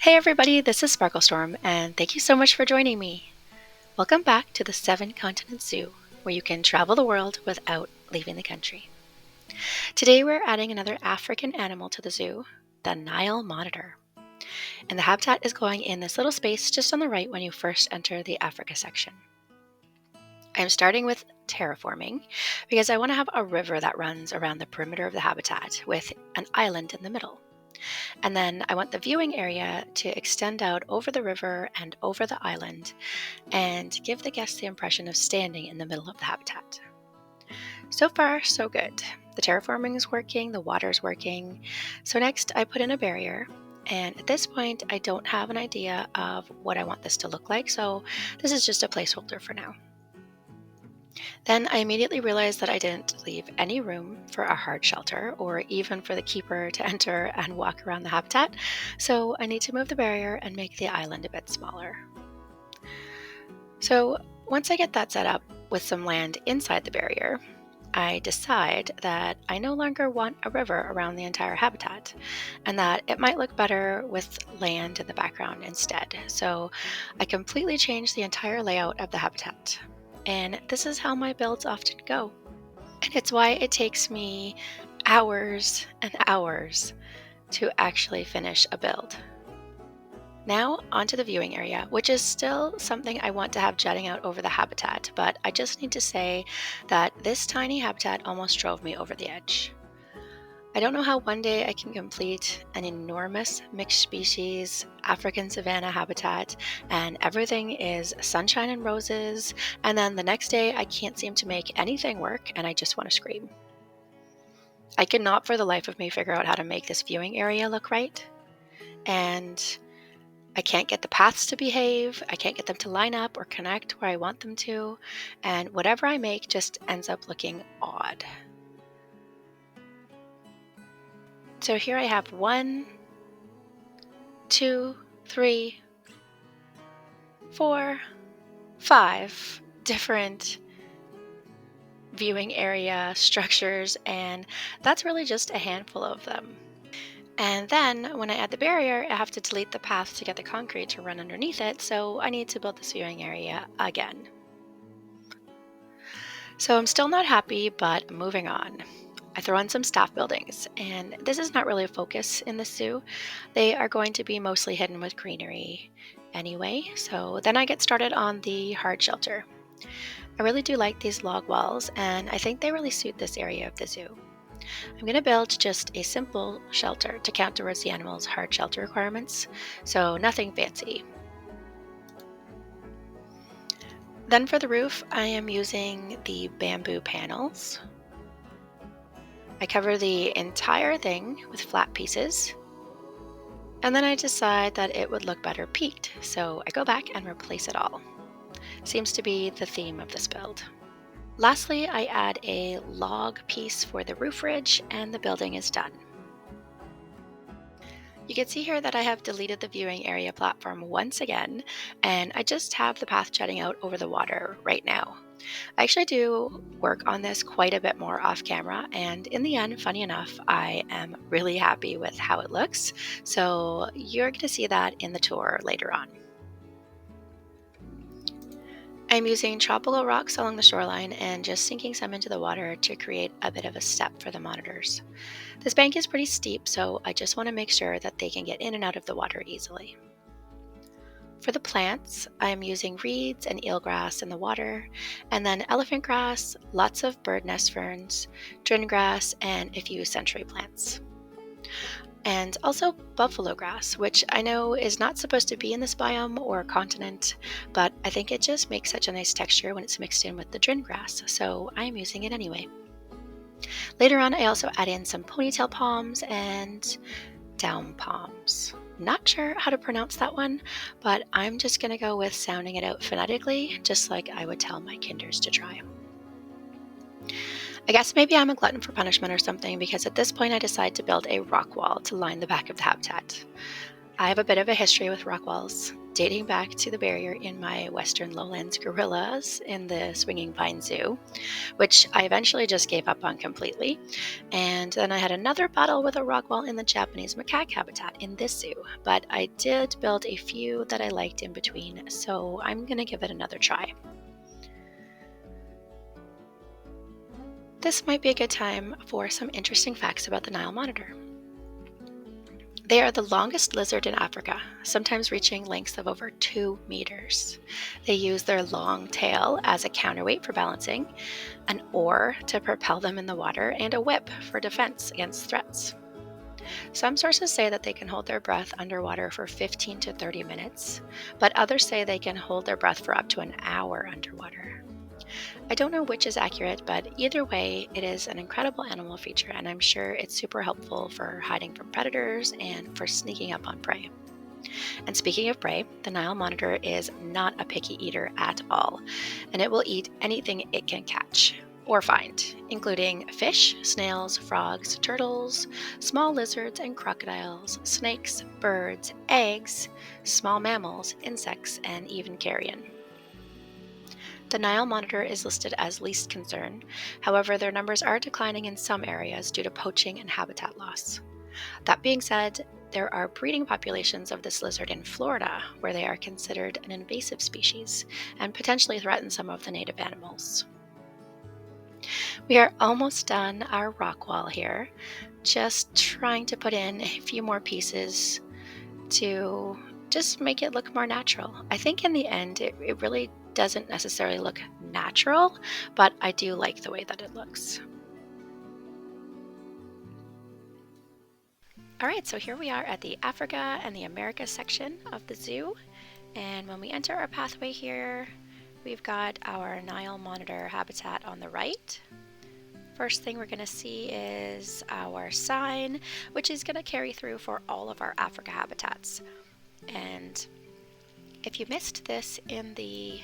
Hey everybody, this is Sparklestorm, and thank you so much for joining me. Welcome back to the 7-Continent Zoo, where you can travel the world without leaving the country. Today we're adding another African animal to the zoo, the Nile Monitor. And the habitat is going in this little space just on the right when you first enter the Africa section. I'm starting with terraforming because I want to have a river that runs around the perimeter of the habitat with an island in the middle. And then I want the viewing area to extend out over the river and over the island and give the guests the impression of standing in the middle of the habitat. So far, so good. The terraforming is working, the water's working. So next I put in a barrier, and at this point I don't have an idea of what I want this to look like, so this is just a placeholder for now. Then I immediately realized that I didn't leave any room for a hard shelter or even for the keeper to enter and walk around the habitat, so I need to move the barrier and make the island a bit smaller. So once I get that set up with some land inside the barrier, I decide that I no longer want a river around the entire habitat and that it might look better with land in the background instead. So I completely changed the entire layout of the habitat. And this is how my builds often go. And it's why it takes me hours and hours to actually finish a build. Now onto the viewing area, which is still something I want to have jutting out over the habitat, but I just need to say that this tiny habitat almost drove me over the edge. I don't know how one day I can complete an enormous mixed species African savanna habitat and everything is sunshine and roses, and then the next day I can't seem to make anything work and I just want to scream. I cannot for the life of me figure out how to make this viewing area look right, and I can't get the paths to behave, I can't get them to line up or connect where I want them to, and whatever I make just ends up looking odd. So here I have 1, 2, 3, 4, 5 different viewing area structures, and that's really just a handful of them. And then when I add the barrier, I have to delete the path to get the concrete to run underneath it, so I need to build this viewing area again. So I'm still not happy, but moving on. I throw in some staff buildings, and this is not really a focus in the zoo. They are going to be mostly hidden with greenery anyway, so then I get started on the hard shelter. I really do like these log walls, and I think they really suit this area of the zoo. I'm going to build just a simple shelter to count towards the animal's hard shelter requirements, so nothing fancy. Then for the roof, I am using the bamboo panels. I cover the entire thing with flat pieces, and then I decide that it would look better peaked, so I go back and replace it all. Seems to be the theme of this build. Lastly, I add a log piece for the roof ridge, and the building is done. You can see here that I have deleted the viewing area platform once again, and I just have the path jutting out over the water right now. I actually do work on this quite a bit more off camera, and in the end, funny enough, I am really happy with how it looks, so you're going to see that in the tour later on. I'm using tropical rocks along the shoreline and just sinking some into the water to create a bit of a step for the monitors. This bank is pretty steep, so I just want to make sure that they can get in and out of the water easily. For the plants, I am using reeds and eelgrass in the water, and then elephant grass, lots of bird nest ferns, drin grass, and a few century plants. And also buffalo grass, which I know is not supposed to be in this biome or continent, but I think it just makes such a nice texture when it's mixed in with the drin grass, so I'm using it anyway. Later on, I also add in some ponytail palms and down palms. Not sure how to pronounce that one, but I'm just going to go with sounding it out phonetically, just like I would tell my kinders to try. I guess maybe I'm a glutton for punishment or something, because at this point I decide to build a rock wall to line the back of the habitat. I have a bit of a history with rock walls. dating back to the barrier in my Western Lowlands gorillas in the Swinging Pine Zoo, which I eventually just gave up on completely. And then I had another battle with a rock wall in the Japanese macaque habitat in this zoo, but I did build a few that I liked in between, so I'm going to give it another try. This might be a good time for some interesting facts about the Nile Monitor. They are the longest lizard in Africa, sometimes reaching lengths of over 2 meters. They use their long tail as a counterweight for balancing, an oar to propel them in the water, and a whip for defense against threats. Some sources say that they can hold their breath underwater for 15 to 30 minutes, but others say they can hold their breath for up to an hour underwater. I don't know which is accurate, but either way, it is an incredible animal feature, and I'm sure it's super helpful for hiding from predators and for sneaking up on prey. And speaking of prey, the Nile Monitor is not a picky eater at all, and it will eat anything it can catch or find, including fish, snails, frogs, turtles, small lizards and crocodiles, snakes, birds, eggs, small mammals, insects, and even carrion. The Nile Monitor is listed as least concern. However, their numbers are declining in some areas due to poaching and habitat loss. That being said, there are breeding populations of this lizard in Florida where they are considered an invasive species and potentially threaten some of the native animals. We are almost done our rock wall here, just trying to put in a few more pieces to just make it look more natural. I think in the end, it really doesn't necessarily look natural, but I do like the way that it looks. All right, so here we are at the Africa and the Americas section of the zoo. And when we enter our pathway here, we've got our Nile Monitor habitat on the right. First thing we're going to see is our sign, which is going to carry through for all of our Africa habitats. And if you missed this in the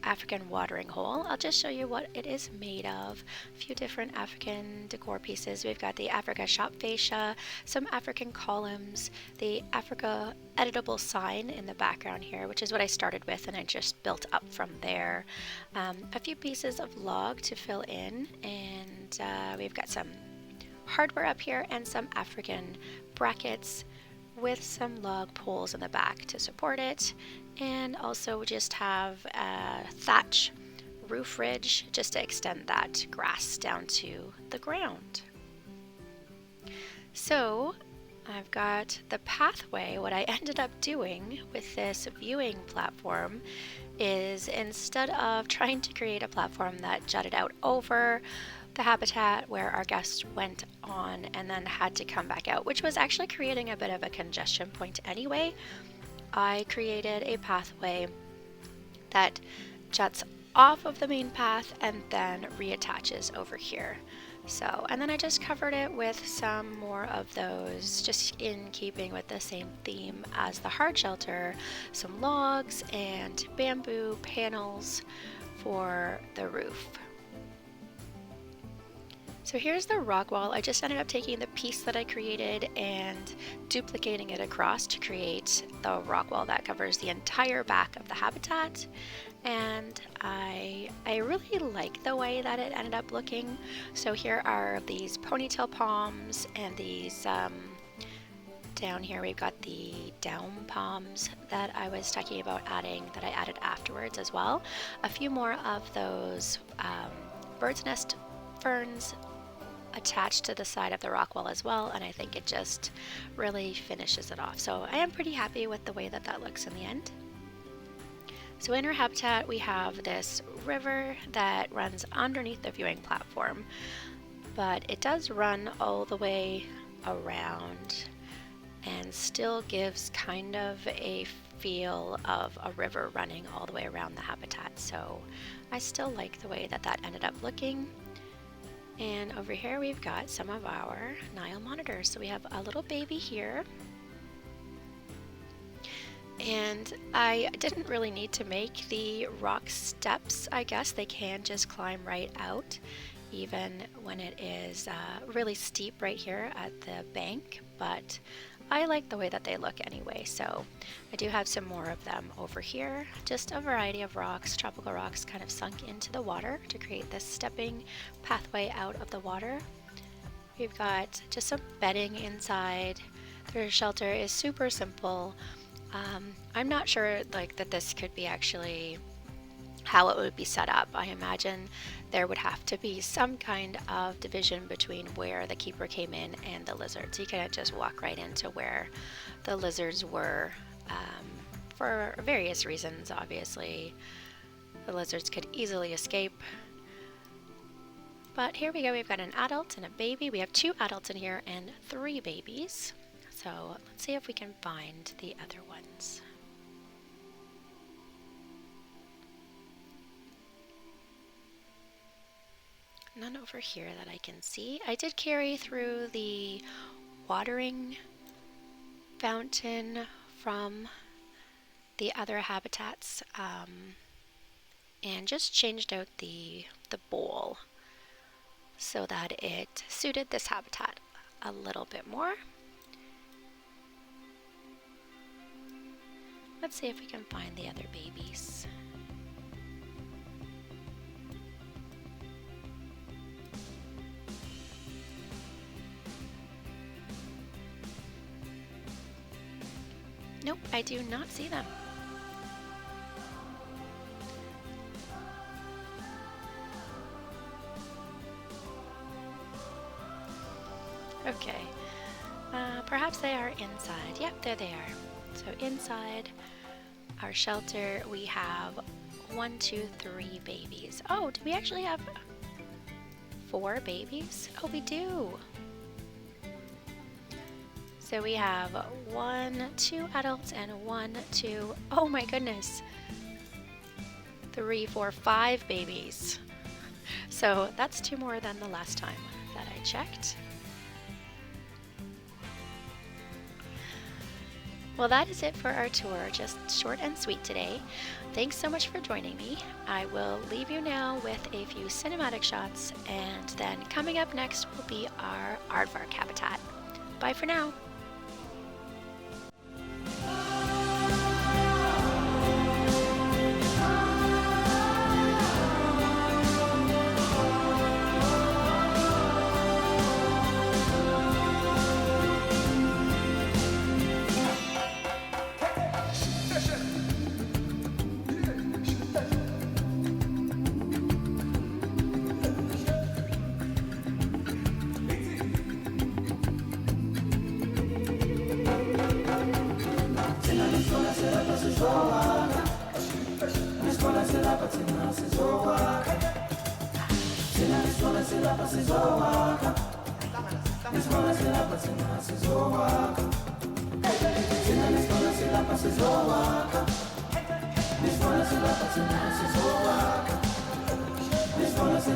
African watering hole, I'll just show you what it is made of. A few different African decor pieces. We've got the Africa shop fascia, some African columns, the Africa editable sign in the background here, which is what I started with, and I just built up from there. A few pieces of log to fill in, and we've got some hardware up here and some African brackets with some log poles in the back to support it, and also we just have a thatch roof ridge just to extend that grass down to the ground. So I've got the pathway. What I ended up doing with this viewing platform is, instead of trying to create a platform that jutted out over the habitat where our guests went on and then had to come back out, which was actually creating a bit of a congestion point anyway, I created a pathway that juts off of the main path and then reattaches over here. So, and then I just covered it with some more of those, just in keeping with the same theme as the hard shelter, some logs and bamboo panels for the roof. So here's the rock wall. I just ended up taking the piece that I created and duplicating it across to create the rock wall that covers the entire back of the habitat. And I really like the way that it ended up looking. So here are these ponytail palms, and these down here we've got the down palms that I was talking about adding, that I added afterwards as well. A few more of those bird's nest ferns attached to the side of the rock wall as well, and I think it just really finishes it off. So I am pretty happy with the way that that looks in the end. So in our habitat we have this river that runs underneath the viewing platform, but it does run all the way around and still gives kind of a feel of a river running all the way around the habitat. So I still like the way that that ended up looking. And over here we've got some of our Nile monitors. So we have a little baby here. And I didn't really need to make the rock steps, I guess. They can just climb right out, even when it is really steep right here at the bank. But I like the way that they look anyway, so I do have some more of them over here. Just a variety of rocks, tropical rocks kind of sunk into the water to create this stepping pathway out of the water. We've got just some bedding inside. Their shelter is super simple. I'm not sure like that this could be actually how it would be set up. I imagine there would have to be some kind of division between where the keeper came in and the lizards. You couldn't just walk right into where the lizards were, for various reasons. Obviously, the lizards could easily escape. But here we go, we've got an adult and a baby. We have 2 adults in here and 3 babies. So let's see if we can find the other ones. None over here that I can see. I did carry through the watering fountain from the other habitats, and just changed out the bowl so that it suited this habitat a little bit more. Let's see if we can find the other babies. Nope, I do not see them. Okay, perhaps they are inside. Yep, there they are. So inside our shelter, we have 1, 2, 3 babies. Oh, do we actually have 4 babies? Oh, we do. So we have 1, 2 adults and 1, 2, oh my goodness, 3, 4, 5 babies. So that's 2 more than the last time that I checked. Well, that is it for our tour, just short and sweet today. Thanks so much for joining me. I will leave you now with a few cinematic shots, and then coming up next will be our aardvark habitat. Bye for now. This one is